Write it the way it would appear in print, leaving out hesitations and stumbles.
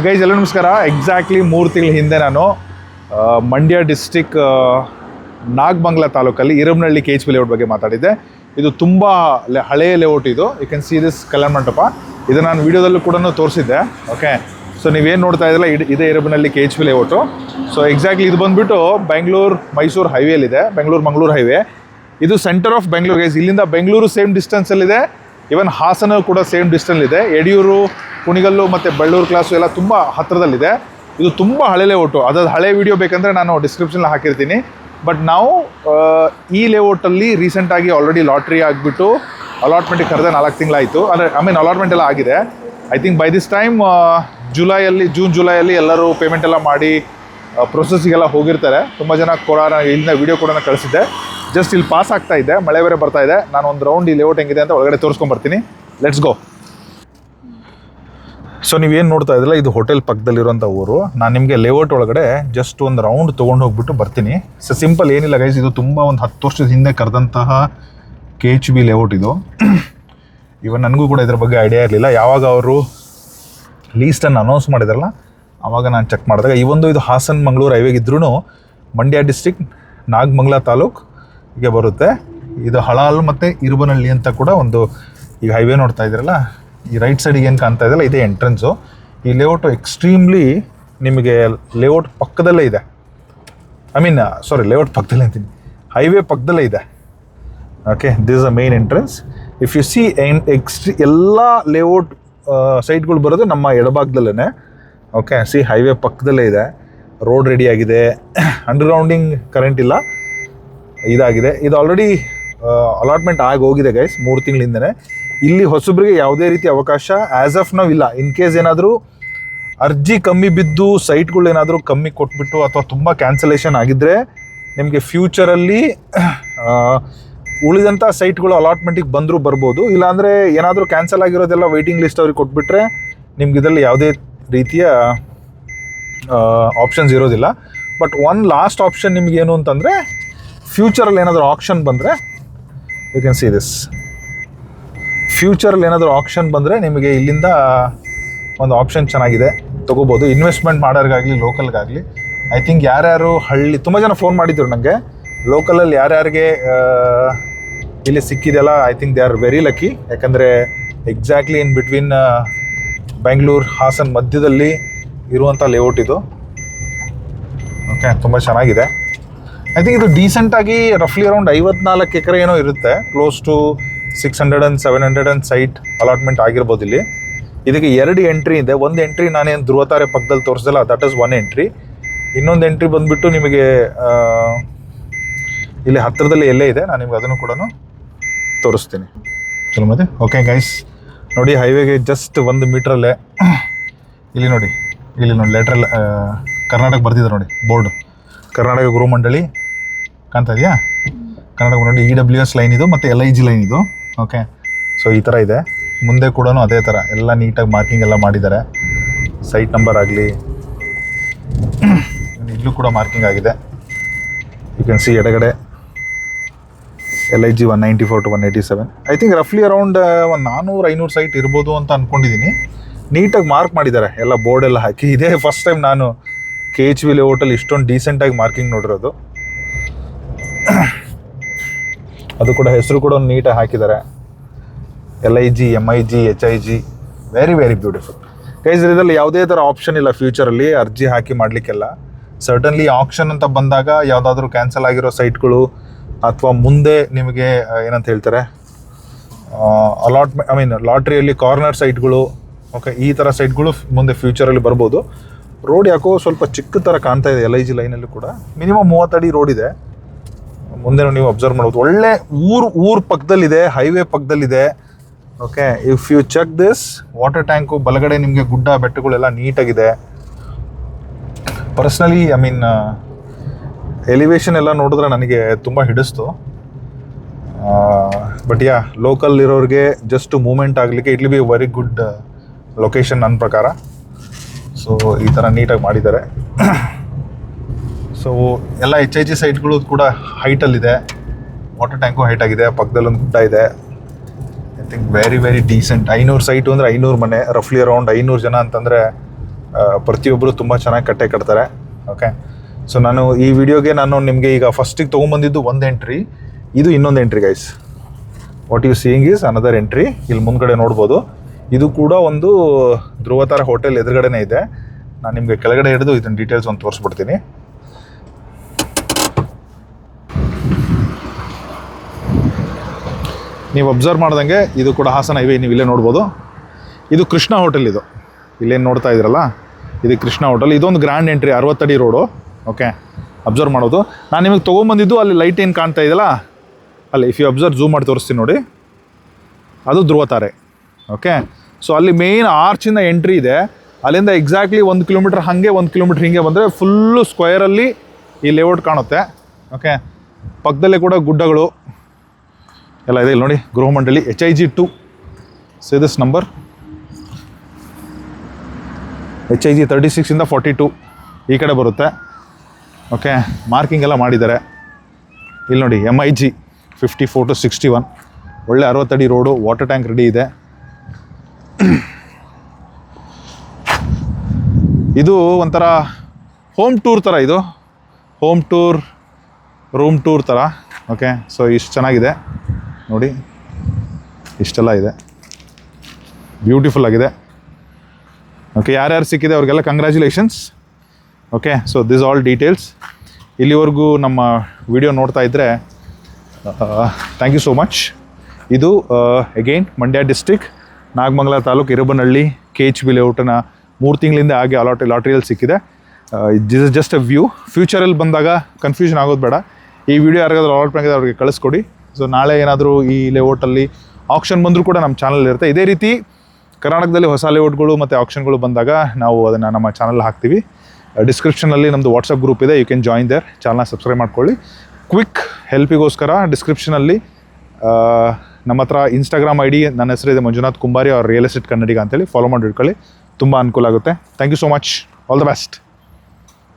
Guys ಎಲ್ಲ ನಮಸ್ಕಾರ. Exactly 3 ತಿಂಗಳ ಹಿಂದೆ ನಾನು ಮಂಡ್ಯ ಡಿಸ್ಟಿಕ್ ನಾಗಮಂಗಲ ತಾಲೂಕಲ್ಲಿ ಇರಮನಹಳ್ಳಿ KHP ಲೇಔಟ್ ಬಗ್ಗೆ ಮಾತಾಡಿದ್ದೆ. ಇದು ತುಂಬ ಹಳೆಯ ಲೇಔಟ್. ಇದು you can see this Kalyana Mantapa. ಇದು ನಾನು ವೀಡಿಯೋದಲ್ಲೂ ಕೂಡ ತೋರಿಸಿದ್ದೆ. ಓಕೆ, ಸೊ ನೀವೇನು ನೋಡ್ತಾ ಇದ್ದಿಲ್ಲ ಇದೇ ಇರಮನಹಳ್ಳಿ KHP ಲೇಔಟು. ಸೊ ಎಕ್ಸಾಕ್ಟ್ಲಿ ಇದು ಬಂದುಬಿಟ್ಟು ಬೆಂಗಳೂರು ಮೈಸೂರು ಹೈವೇಲಿದೆ, ಬೆಂಗಳೂರು ಮಂಗಳೂರು ಹೈವೇ. ಇದು ಸೆಂಟರ್ ಆಫ್ ಬೆಂಗಳೂರು ಗೈಸ್. ಇಲ್ಲಿಂದ ಬೆಂಗಳೂರು ಸೇಮ್ ಡಿಸ್ಟೆನ್ಸಲ್ಲಿದೆ, ಇವನ್ ಹಾಸನ ಕೂಡ ಸೇಮ್ ಡಿಸ್ಟೆನ್ಸ್ ಇದೆ. ಯಡಿಯೂರು, ಕುಣಿಗಲ್ಲು ಮತ್ತು ಬೆಳ್ಳೂರು ಕ್ಲಾಸು ಎಲ್ಲ ತುಂಬ ಹತ್ತಿರದಲ್ಲಿದೆ. ಇದು ತುಂಬ ಹಳೆ ಲೇಔಟು. ಅದಾದ ಹಳೆ ವೀಡಿಯೋ ಬೇಕಂದರೆ ನಾನು ಡಿಸ್ಕ್ರಿಪ್ಷನಲ್ಲಿ ಹಾಕಿರ್ತೀನಿ. ಬಟ್ ನಾವು ಈ ಲೇಔಟಲ್ಲಿ ರೀಸೆಂಟಾಗಿ ಆಲ್ರೆಡಿ ಲಾಟ್ರಿ ಆಗಿಬಿಟ್ಟು ಅಲಾಟ್ಮೆಂಟಿಗೆ ಕರೆದ 4 ತಿಂಗಳಾಯಿತು. ಅಂದರೆ ಅಲಾಟ್ಮೆಂಟ್ ಎಲ್ಲ ಆಗಿದೆ. I think by this time June ಜುಲೈಯಲ್ಲಿ ಎಲ್ಲರೂ ಪೇಮೆಂಟ್ ಎಲ್ಲ ಮಾಡಿ ಪ್ರೊಸೆಸ್ಸಿಗೆಲ್ಲ ಹೋಗಿರ್ತಾರೆ. ತುಂಬ ಜನ ಕೂಡ ಇಲ್ಲಿಂದ ವೀಡಿಯೋ ಕೂಡ ಕಳಿಸಿದ್ದೆ. ಜಸ್ಟ್ ಇಲ್ಲಿ ಪಾಸ್ ಆಗ್ತಾ ಇದೆ, ಮಳೆ ಬೇರೆ ಬರ್ತಾ ಇದೆ. ನಾನು ಒಂದು ರೌಂಡ್ ಈ ಲೇಔಟ್ ಹೆಂಗಿದೆ ಅಂತ ಒಳಗಡೆ ತೋರಿಸ್ಕೊಂಬರ್ತೀನಿ. Let's go. ಸೊ ನೀವೇನು ನೋಡ್ತಾ ಇದ್ದಿಲ್ಲ, ಇದು ಹೋಟೆಲ್ ಪಕ್ಕದಲ್ಲಿರುವಂಥ ಊರು. ನಾನು ನಿಮಗೆ ಲೇಔಟ್ ಒಳಗಡೆ ಜಸ್ಟ್ ಒಂದು ರೌಂಡ್ ತೊಗೊಂಡು ಹೋಗ್ಬಿಟ್ಟು ಬರ್ತೀನಿ. ಸೊ ಸಿಂಪಲ್ ಏನಿಲ್ಲ ಗೈಸ್, ಇದು ತುಂಬ ಒಂದು 10 ವರ್ಷದ ಹಿಂದೆ ಕರೆದಂತಹ KHP ಲೇಔಟ್ ಇದು. ಇವನ್ ನನಗೂ ಕೂಡ ಇದ್ರ ಬಗ್ಗೆ ಐಡಿಯಾ ಇರಲಿಲ್ಲ. ಯಾವಾಗ ಅವರು ಲೀಸ್ಟನ್ನು ಅನೌನ್ಸ್ ಮಾಡಿದಾರಲ್ಲ ಆವಾಗ ನಾನು ಚೆಕ್ ಮಾಡಿದಾಗ ಇದು ಹಾಸನ ಮಂಗಳೂರು ಹೈವೇಗಿದ್ರೂ ಮಂಡ್ಯ ಡಿಸ್ಟಿಕ್ ನಾಗಮಂಗಲ ತಾಲೂಕು ಹೀಗೆ ಬರುತ್ತೆ. ಇದು ಹಳಾಲ್ ಮತ್ತು ಇರಮನಹಳ್ಳಿ ಅಂತ ಕೂಡ ಒಂದು ಈಗ ಹೈವೇ ನೋಡ್ತಾ ಇದ್ದೀರಲ್ಲ, ಈ ರೈಟ್ ಸೈಡಿಗೆ ಏನು ಕಾಣ್ತಾ ಇದೆಯಲ್ಲ ಇದೇ ಎಂಟ್ರೆನ್ಸು. ಈ ಲೇಔಟು ಎಕ್ಸ್ಟ್ರೀಮ್ಲಿ ನಿಮಗೆ ಲೇಔಟ್ ಪಕ್ಕದಲ್ಲೇ ಇದೆ. ಲೇಔಟ್ ಪಕ್ಕದಲ್ಲೇ ಅಂತೀನಿ, ಹೈವೇ ಪಕ್ಕದಲ್ಲೇ ಇದೆ. Okay, this a main entrance. If U C ಎಲ್ಲ ಲೇಔಟ್ ಸೈಟ್ಗಳು ಬರೋದು ನಮ್ಮ ಎಡಭಾಗದಲ್ಲೇ. ಓಕೆ, ಸಿ ಹೈವೇ ಪಕ್ಕದಲ್ಲೇ ಇದೆ, ರೋಡ್ ರೆಡಿ ಆಗಿದೆ, ಅಂಡರ್ಗ್ರೌಂಡಿಂಗ್ ಕರೆಂಟ್ ಇಲ್ಲ, ಇದಾಗಿದೆ. ಇದು ಆಲ್ರೆಡಿ ಅಲಾಟ್ಮೆಂಟ್ ಆಗಿ ಹೋಗಿದೆ ಗೈಸ್ 3 ತಿಂಗಳಿಂದನೇ. ಇಲ್ಲಿ ಹೊಸಬ್ರಿಗೆ ಯಾವುದೇ ರೀತಿ ಅವಕಾಶ ಆ್ಯಸ್ ಆಫ್ ನಾವು ಇಲ್ಲ. ಇನ್ ಕೇಸ್ ಏನಾದರೂ ಅರ್ಜಿ ಕಮ್ಮಿ ಬಿದ್ದು ಸೈಟ್ಗಳು ಏನಾದರೂ ಕಮ್ಮಿ ಕೊಟ್ಬಿಟ್ಟು ಅಥವಾ ತುಂಬ ಕ್ಯಾನ್ಸಲೇಷನ್ ಆಗಿದ್ದರೆ ನಿಮಗೆ ಫ್ಯೂಚರಲ್ಲಿ ಉಳಿದಂಥ ಸೈಟ್ಗಳು ಅಲಾಟ್ಮೆಂಟಿಗೆ ಬಂದರೂ ಬರ್ಬೋದು. ಇಲ್ಲಾಂದರೆ ಏನಾದರೂ ಕ್ಯಾನ್ಸಲ್ ಆಗಿರೋದೆಲ್ಲ ವೆಯ್ಟಿಂಗ್ ಲಿಸ್ಟ್ ಅವ್ರಿಗೆ ಕೊಟ್ಬಿಟ್ರೆ ನಿಮ್ಗೆ ಇದರಲ್ಲಿ ಯಾವುದೇ ರೀತಿಯ ಆಪ್ಷನ್ಸ್ ಇರೋದಿಲ್ಲ. ಬಟ್ ಒನ್ ಲಾಸ್ಟ್ ಆಪ್ಷನ್ ನಿಮಗೇನು ಅಂತಂದರೆ, ಫ್ಯೂಚರಲ್ಲಿ ಏನಾದರೂ ಆಪ್ಷನ್ ಬಂದರೆ ಯು ಕ್ಯಾನ್ ಸಿ ದಿಸ್. ಫ್ಯೂಚರಲ್ಲಿ ಏನಾದರೂ ಆಪ್ಷನ್ ಬಂದರೆ ನಿಮಗೆ ಇಲ್ಲಿಂದ ಒಂದು ಆಪ್ಷನ್ ಚೆನ್ನಾಗಿದೆ, ತೊಗೋಬೋದು. ಇನ್ವೆಸ್ಟ್ಮೆಂಟ್ ಮಾಡೋರಿಗಾಗಲಿ ಲೋಕಲ್ಗಾಗಲಿ. ಐ ಥಿಂಕ್ ಯಾರ್ಯಾರು ತುಂಬ ಜನ ಫೋನ್ ಮಾಡಿದ್ರು ನನಗೆ, ಲೋಕಲಲ್ಲಿ ಯಾರ್ಯಾರಿಗೆ ಇಲ್ಲಿ ಸಿಕ್ಕಿದೆಯಲ್ಲ, I think they are very lucky. ಯಾಕಂದರೆ exactly in between Bengaluru Hassan ಮಧ್ಯದಲ್ಲಿ ಇರುವಂಥ ಲೇಔಟ್ ಇದು. ಓಕೆ, ತುಂಬ ಚೆನ್ನಾಗಿದೆ. ಐ ಥಿಂಕ್ ಇದು ಡೀಸೆಂಟಾಗಿ ರಫ್ಲಿ ಅರೌಂಡ್ 54 ಎಕರೆ ಏನೋ ಇರುತ್ತೆ. Close to 600 and 700 site allotment ಆಗಿರ್ಬೋದು. ಇಲ್ಲಿ ಇದಕ್ಕೆ 2 ಎಂಟ್ರಿ ಇದೆ. ಒಂದು ಎಂಟ್ರಿ ನಾನೇನು ಧ್ರುವತಾರೆ ಪಕ್ಕದಲ್ಲಿ ತೋರಿಸಿದಲ್ಲ, ದಟ್ ಇಸ್ 1 ಎಂಟ್ರಿ. ಇನ್ನೊಂದು ಎಂಟ್ರಿ ಬಂದುಬಿಟ್ಟು ನಿಮಗೆ ಇಲ್ಲಿ ಹತ್ತಿರದಲ್ಲಿ ಎಲ್ಲೇ ಇದೆ, ನಾನು ನಿಮ್ಗೆ ಅದನ್ನು ಕೂಡ ತೋರಿಸ್ತೀನಿ. ಚಲೋ ಮತ್ತೆ. ಓಕೆ ಗೈಸ್, ನೋಡಿ ಹೈವೇಗೆ ಜಸ್ಟ್ 1 ಮೀಟ್ರಲ್ಲೇ ಇಲ್ಲಿ ನೋಡಿ ಲೆಟ್ರಲ್ಲಿ ಕರ್ನಾಟಕ ಬರ್ತಿದ್ದಾರೆ ನೋಡಿ, ಬೋರ್ಡು ಕರ್ನಾಟಕ ಗೃಹ ಮಂಡಳಿ ಕಾಣ್ತಾ ಇದೆಯಾ? ಕರ್ನಾಟಕ ಮಂಡಳಿ EWS ಲೈನ್ ಇದು ಮತ್ತು LIG ಲೈನ್ ಇದು. ಓಕೆ, ಸೊ ಈ ಥರ ಇದೆ. ಮುಂದೆ ಕೂಡ ಅದೇ ಥರ ಎಲ್ಲ ನೀಟಾಗಿ ಮಾರ್ಕಿಂಗ್ ಎಲ್ಲ ಮಾಡಿದ್ದಾರೆ. ಸೈಟ್ ನಂಬರ್ ಆಗಲಿ ಇಲ್ಲೂ ಕೂಡ ಮಾರ್ಕಿಂಗ್ ಆಗಿದೆ. ಯು ಕ್ಯಾನ್ ಸಿ ಎಡಗಡೆ LIG 194 to 187. ಐ ಥಿಂಕ್ ರಫ್ಲಿ ಅರೌಂಡ್ ಒಂದು 400-500 ಸೈಟ್ ಇರ್ಬೋದು ಅಂತ ಅಂದ್ಕೊಂಡಿದ್ದೀನಿ. ನೀಟಾಗಿ ಮಾರ್ಕ್ ಮಾಡಿದ್ದಾರೆ, ಎಲ್ಲ ಬೋರ್ಡೆಲ್ಲ ಹಾಕಿ. ಇದೇ ಫಸ್ಟ್ ಟೈಮ್ ನಾನು KHP ಲೇಔಟಲ್ಲಿ ಇಷ್ಟೊಂದು ಡೀಸೆಂಟಾಗಿ ಮಾರ್ಕಿಂಗ್ ನೋಡಿರೋದು. ಅದು ಕೂಡ ಹೆಸರು ಕೂಡ ನೀಟಾಗಿ ಹಾಕಿದ್ದಾರೆ, LIG, MIG, HIG. Very very beautiful guys. ಇದರಲ್ಲಿ ಯಾವುದೇ ಥರ ಆಪ್ಷನ್ ಇಲ್ಲ ಫ್ಯೂಚರಲ್ಲಿ ಅರ್ಜಿ ಹಾಕಿ ಮಾಡಲಿಕ್ಕೆಲ್ಲ. ಸರ್ಟನ್ಲಿ ಆಪ್ಷನ್ ಅಂತ ಬಂದಾಗ ಯಾವುದಾದ್ರೂ ಕ್ಯಾನ್ಸಲ್ ಆಗಿರೋ ಸೈಟ್ಗಳು ಅಥವಾ ಮುಂದೆ ನಿಮಗೆ ಏನಂತ ಹೇಳ್ತಾರೆ ಲಾಟ್ರಿಯಲ್ಲಿ ಕಾರ್ನರ್ ಸೈಟ್ಗಳು, ಓಕೆ, ಈ ಥರ ಸೈಟ್ಗಳು ಮುಂದೆ ಫ್ಯೂಚರಲ್ಲಿ ಬರ್ಬೋದು. ರೋಡ್ ಯಾಕೋ ಸ್ವಲ್ಪ ಚಿಕ್ಕ ಥರ ಕಾಣ್ತಾ ಇದೆ LIG ಲೈನಲ್ಲೂ ಕೂಡ. ಮಿನಿಮಮ್ 30 ಅಡಿ ರೋಡ್ ಇದೆ. ಮುಂದೆ ನೀವು ಅಬ್ಸರ್ವ್ ಮಾಡ್ಬೋದು. ಒಳ್ಳೆ ಊರು ಪಕ್ಕದಲ್ಲಿದೆ, ಹೈವೇ ಪಕ್ಕದಲ್ಲಿದೆ. Okay, if you check this, water tank ಬಲಗಡೆ ನಿಮಗೆ ಗುಡ್ಡ ಬೆಟ್ಟಗಳೆಲ್ಲ ನೀಟಾಗಿದೆ. ಪರ್ಸ್ನಲಿ ಎಲಿವೇಶನ್ ಎಲ್ಲ ನೋಡಿದ್ರೆ ನನಗೆ ತುಂಬ ಹಿಡಿಸ್ತು. ಬಟ್ ಲೋಕಲ್ ಇರೋರಿಗೆ ಜಸ್ಟ್ ಮೂವ್ಮೆಂಟ್ ಆಗಲಿಕ್ಕೆ it will be very good location ನನ್ನ ಪ್ರಕಾರ. ಸೊ ಈ ಥರ ನೀಟಾಗಿ ಮಾಡಿದ್ದಾರೆ. ಸೊ ಎಲ್ಲ HIG ಸೈಟ್ಗಳು ಕೂಡ ಹೈಟಲ್ಲಿದೆ. ವಾಟರ್ ಟ್ಯಾಂಕು ಹೈಟ್ ಆಗಿದೆ, ಪಕ್ಕದಲ್ಲಿ ಒಂದು ಗುಡ್ಡ ಇದೆ. I think very very decent. 500 site ಅಂದರೆ 500 ಮನೆ, ರಫ್ಲಿ ಅರೌಂಡ್ 500 ಜನ ಅಂತಂದರೆ ಪ್ರತಿಯೊಬ್ಬರು ತುಂಬ ಚೆನ್ನಾಗಿ ಕಟ್ಟೆ ಕಟ್ತಾರೆ. ಓಕೆ, ಸೊ ನಾನು ಈ ವಿಡಿಯೋಗೆ ನಿಮಗೆ ಈಗ ಫಸ್ಟಿಗೆ ತೊಗೊಂಬಂದಿದ್ದು ಒಂದು ಎಂಟ್ರಿ, ಇದು ಇನ್ನೊಂದು entry guys. What you seeing is another entry. ಇಲ್ಲಿ ಮುಂದ್ಗಡೆ ನೋಡ್ಬೋದು, ಇದು ಕೂಡ ಒಂದು ಧ್ರುವತಾರ ಹೋಟೆಲ್ ಎದುರುಗಡೆನೇ ಇದೆ. ನಾನು ನಿಮಗೆ ಕೆಳಗಡೆ ಹಿಡಿದು ಇದನ್ನ ಡೀಟೇಲ್ಸ್ ಒಂದು ತೋರಿಸ್ಬಿಡ್ತೀನಿ. ನೀವು ಅಬ್ಸರ್ವ್ ಮಾಡ್ದಂಗೆ ಇದು ಕೂಡ ಹಾಸನ ಹೈವೇ, ನೀವು ಇಲ್ಲೇ ನೋಡ್ಬೋದು. ಇದು ಕೃಷ್ಣ ಹೋಟೆಲ್. ಇದು ಇಲ್ಲೇನು ನೋಡ್ತಾ ಇದ್ದೀರಲ್ಲ, ಇದು ಕೃಷ್ಣ ಹೋಟೆಲ್. ಇದೊಂದು ಗ್ರ್ಯಾಂಡ್ ಎಂಟ್ರಿ, 60 ಅಡಿ ರೋಡು. ಓಕೆ, ಅಬ್ಸರ್ವ್ ಮಾಡೋದು. ನಾನು ನಿಮಗೆ ತೊಗೊಂಬಂದಿದ್ದು ಅಲ್ಲಿ ಲೈಟ್ ಏನು ಕಾಣ್ತಾ ಇದೆಯಲ್ಲ ಅಲ್ಲಿ, ಇಫ್ ಯು ಅಬ್ಸರ್ವ್ ಝೂಮ್ ಮಾಡಿ ತೋರಿಸ್ತೀನಿ ನೋಡಿ, ಅದು ಧ್ರುವತಾರೆ. ಓಕೆ, ಸೊ ಅಲ್ಲಿ ಮೇಯ್ನ್ ಆರ್ಚಿಂದ ಎಂಟ್ರಿ ಇದೆ. ಅಲ್ಲಿಂದ ಎಕ್ಸಾಕ್ಟ್ಲಿ 1 ಕಿಲೋಮೀಟ್ರ್ ಹಾಗೆ 1 ಕಿಲೋಮೀಟ್ರ್ ಹಿಂಗೆ ಬಂದರೆ ಫುಲ್ಲು ಸ್ಕ್ವೇರಲ್ಲಿ ಈ ಲೇಔಟ್ ಕಾಣುತ್ತೆ. ಓಕೆ, ಪಕ್ಕದಲ್ಲೇ ಕೂಡ ಗುಡ್ಡಗಳು ಎಲ್ಲ ಇದೆ. ಇಲ್ಲಿ ನೋಡಿ, ಗೃಹ ಮಂಡಳಿ HIG 2 say this number HIG 36 ಇಂದ 42 ಈ ಕಡೆ ಬರುತ್ತೆ. ಓಕೆ, ಮಾರ್ಕಿಂಗ್ ಎಲ್ಲ ಮಾಡಿದ್ದಾರೆ. ಇಲ್ಲಿ ನೋಡಿ MIG 54 to 61, ಒಳ್ಳೆ 60 ಅಡಿ ರೋಡು, ವಾಟರ್ ಟ್ಯಾಂಕ್ ರೆಡಿ ಇದೆ. ಇದು ಒಂಥರ ಹೋಮ್ ಟೂರ್ ಥರ, ಇದು ಹೋಮ್ ಟೂರ್, ರೂಮ್ ಟೂರ್ ಥರ. ಓಕೆ, ಸೊ ಇಷ್ಟು ಚೆನ್ನಾಗಿದೆ ನೋಡಿ, ಇಷ್ಟೆಲ್ಲ ಇದೆ, ಬ್ಯೂಟಿಫುಲ್ ಆಗಿದೆ. ಓಕೆ, ಯಾರ್ಯಾರು ಸಿಕ್ಕಿದೆ ಅವ್ರಿಗೆಲ್ಲ congratulations. Okay, so this all details. ಇಲ್ಲಿವರೆಗೂ ನಮ್ಮ ವಿಡಿಯೋ ನೋಡ್ತಾ ಇದ್ದರೆ ಥ್ಯಾಂಕ್ ಯು ಸೋ ಮಚ್. ಇದು again Mandya district, Nagamangala taluk, Irabanahalli, KHB ಲೇಔಟನ್ನು 3 ತಿಂಗಳಿಂದ ಹಾಗೆ ಲಾಟ್ರಿಯಲ್ಲಿ ಸಿಕ್ಕಿದೆ. This is just a view. ಫ್ಯೂಚರಲ್ಲಿ ಬಂದಾಗ ಕನ್ಫ್ಯೂಷನ್ ಆಗೋದು ಬೇಡ. ಈ ವಿಡಿಯೋ ಯಾರಿಗಾದ್ರೂ ಅಲಾಟ್ ಮಾಡಿದ್ರೆ ಅವ್ರಿಗೆ ಕಳಿಸ್ಕೊಡಿ. ಸೊ ನಾಳೆ ಏನಾದರೂ ಈ ಲೇಔಟಲ್ಲಿ ಆಕ್ಷನ್ ಬಂದರೂ ಕೂಡ ನಮ್ಮ ಚಾನಲ್ ಇರುತ್ತೆ. ಇದೇ ರೀತಿ ಕರ್ನಾಟಕದಲ್ಲಿ ಹೊಸ ಲೇಔಟ್ಗಳು ಮತ್ತು ಆಕ್ಷನ್ಗಳು ಬಂದಾಗ ನಾವು ಅದನ್ನು ನಮ್ಮ ಚಾನಲ್ ಹಾಕ್ತೀವಿ. ಡಿಸ್ಕ್ರಿಪ್ಷನಲ್ಲಿ ನಮ್ಮದು ವಾಟ್ಸಪ್ ಗ್ರೂಪ್ ಇದೆ, ಯು ಕ್ಯಾನ್ ಜಾಯಿನ್ ದೇರ್. ಚಾನಲ್ನ ಸಬ್ಸ್ಕ್ರೈಬ್ ಮಾಡ್ಕೊಳ್ಳಿ. ಕ್ವಿಕ್ ಹೆಲ್ಪಿಗೋಸ್ಕರ ಡಿಸ್ಕ್ರಿಪ್ಷನಲ್ಲಿ ನಮ್ಮ ಹತ್ರ ಇನ್ಸ್ಟಾಗ್ರಾಮ್ ID, ನನ್ನ ಹೆಸರಿದೆ ಮಂಜುನಾಥ್ ಕುಂಬಾರಿ, ಅವ್ರ ರಿಯಲ್ ಎಸ್ಟೇಟ್ ಕನ್ನಡಿಗ ಅಂತೇಳಿ ಫಾಲೋ ಮಾಡಿ ಇಟ್ಕೊಳ್ಳಿ. ತುಂಬ ಅನುಕೂಲ ಆಗುತ್ತೆ. Thank you so much. All the best.